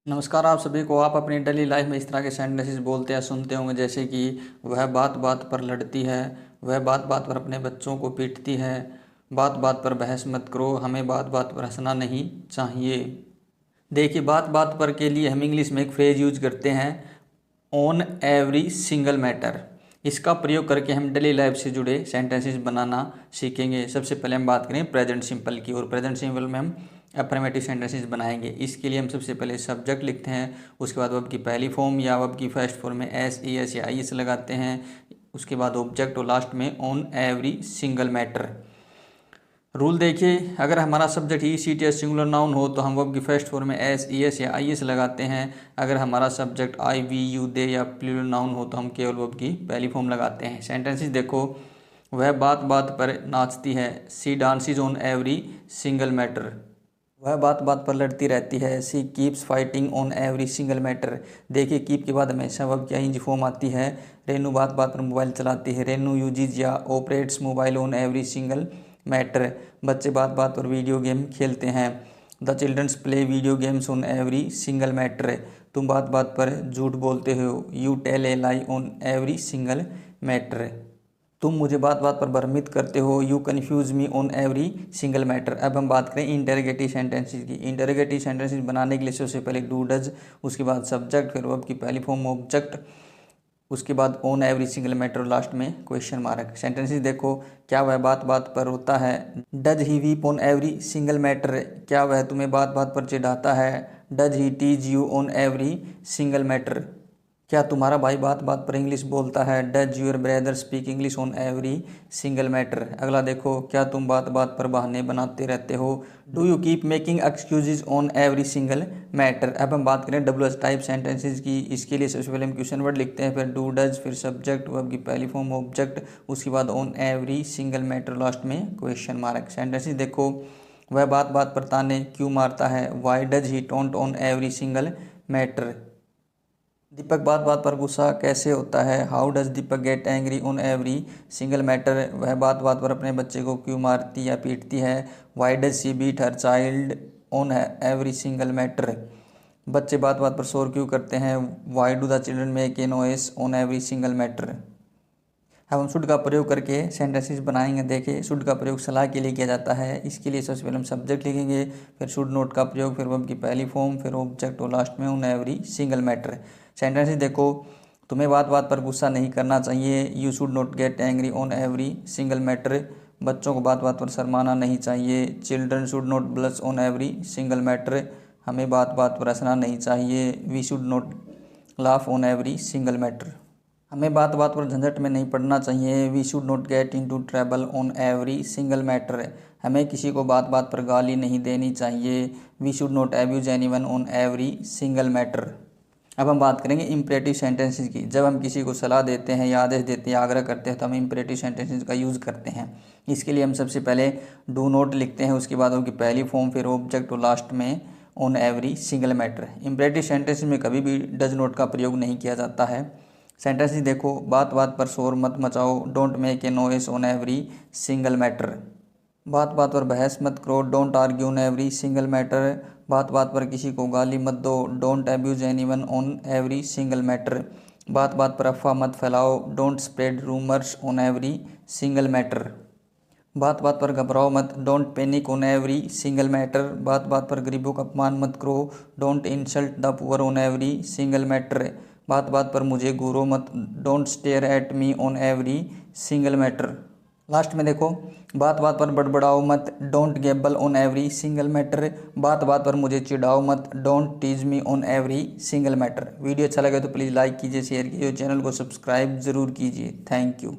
नमस्कार आप सभी को। आप अपनी डेली लाइफ में इस तरह के सेंटेंसेस बोलते या सुनते होंगे, जैसे कि वह बात बात पर लड़ती है, वह बात बात पर अपने बच्चों को पीटती है, बात बात पर बहस मत करो, हमें बात बात पर हंसना नहीं चाहिए। देखिए, बात बात पर के लिए हम इंग्लिश में एक फ्रेज यूज करते हैं, ऑन एवरी सिंगल मैटर। इसका प्रयोग करके हम डेली लाइफ से जुड़े सेंटेंसेस बनाना सीखेंगे। सबसे पहले हम बात करें प्रेजेंट सिंपल की, और प्रेजेंट सिंपल में हम अफर्मेटिव सेंटेंसेस बनाएंगे। इसके लिए हम सबसे पहले सब्जेक्ट लिखते हैं, उसके बाद वर्ब की पहली फॉर्म या वर्ब की फर्स्ट फॉर्म में एस, ई एस या आई एस लगाते हैं, उसके बाद ऑब्जेक्ट और लास्ट में on every single matter. Rule देखिए, अगर हमारा subject E C T S singular noun हो तो हम वर्ब की फर्स्ट फॉर्म में एस, ई एस या आई एस लगाते हैं। अगर हमारा subject I, we, you, they या प्लूरल नाउन हो तो हम केवल वर्ब की पहली फॉर्म लगाते हैं। सेंटेंसेस देखो, वह बात बात पर नाचती है, she dances on every single matter. वह बात बात पर लड़ती रहती है, she keeps fighting on every single matter. देखिए, कीप के बाद हमेशा वर्ब की आईएनजी फॉर्म आती है। रेनू बात बात पर मोबाइल चलाती है, रेनू यूजेज या operates mobile on every single matter. बच्चे बात बात पर वीडियो गेम खेलते हैं, the childrens play video games on every single matter. तुम बात बात पर झूठ बोलते हो, you tell a lie on every single matter. तुम मुझे बात बात पर भ्रमित करते हो, you confuse me on every single matter. अब हम बात करें इंटरोगेटिव सेंटेंसेस की। इंटरोगेटिव सेंटेंसेस बनाने के लिए सबसे पहले डू डज, उसके बाद सब्जेक्ट, फिर वर्ब की पहली फॉर्म ऑब्जेक्ट, उसके बाद on every single matter, last में क्वेश्चन मार्क। सेंटेंसेस देखो, क्या वह बात बात पर रोता है, does he weep on every single matter. क्या वह तुम्हें बात बात पर चिढ़ाता है, does he tease you on every single matter. क्या तुम्हारा भाई बात बात पर इंग्लिश बोलता है, does your brother speak English on every single matter. अगला देखो, क्या तुम बात बात पर बहाने बनाते रहते हो, do you keep making excuses on every single matter. अब हम बात करें डब्ल्यू एच टाइप सेंटेंसेज की। इसके लिए सबसे पहले हम क्वेश्चन वर्ड लिखते हैं, फिर डू डज, फिर सब्जेक्ट, वर्ब की पहली फॉर्म ऑब्जेक्ट, उसके बाद on every single matter, last में क्वेश्चन मार्क। सेंटेंसेज देखो, वह बात बात पर ताने क्यों मारता है, why does he taunt on every single matter. Deepak बात बात पर गुस्सा कैसे होता है, how does Deepak get angry on every single matter. वह बात बात पर अपने बच्चे को क्यों मारती या पीटती है, why does she beat her child on every single matter. बच्चे बात बात पर शोर क्यों करते हैं, why do the children make a noise on every single matter. अब हम शुड का प्रयोग करके सेंटेंसेस बनाएंगे। देखिए, शुड का प्रयोग सलाह के लिए किया जाता है। इसके लिए सबसे पहले हम सब्जेक्ट लिखेंगे, फिर शुड नोट का प्रयोग, फिर वर्ब की पहली फॉर्म, फिर ऑब्जेक्ट और लास्ट में on every single matter. Sentences देखो, तुम्हें बात बात पर गुस्सा नहीं करना चाहिए, you should not get angry on every single matter. बच्चों को बात बात पर शर्माना नहीं चाहिए, children should not blush on every single matter. हमें बात बात पर हंसना नहीं चाहिए, we should not laugh on every single matter. हमें बात बात पर झंझट में नहीं पड़ना चाहिए, we should not get into trouble on every single matter. हमें किसी को बात बात पर गाली नहीं देनी चाहिए, we should not abuse anyone on every single matter. अब हम बात करेंगे इम्परेटिव सेंटेंसेस की। जब हम किसी को सलाह देते हैं या आदेश देते हैं, आग्रह करते हैं, तो हम इम्परेटिव सेंटेंसेस का यूज़ करते हैं। इसके लिए हम सबसे पहले डू नॉट लिखते हैं, उसके बाद उनकी पहली फॉर्म, फिर ऑब्जेक्ट और लास्ट में on every single matter. Imperative sentences में कभी भी डज नॉट का प्रयोग नहीं किया जाता है। सेंटेंसेस देखो, बात बात पर शोर मत मचाओ, don't make a noise on every single matter. बात बात पर बहस मत करो, don't argue on every single matter. बात बात पर किसी को गाली मत दो, don't abuse anyone on every single matter. बात बात पर अफवाह मत फैलाओ, don't spread rumours on every single matter. बात बात पर घबराओ मत, don't panic on every single matter. बात बात पर गरीबों का अपमान मत करो, don't insult the poor on every single matter. बात बात पर मुझे घूरो मत, don't stare at me on every single matter. Last में देखो, बात बात पर बड़बड़ाओ मत, don't gabble on every single matter. बात बात पर मुझे चिढ़ाओ मत, don't tease me on every single matter. Video अच्छा लगे तो प्लीज़ लाइक कीजिए, शेयर कीजिए, चैनल को सब्सक्राइब ज़रूर कीजिए। Thank you.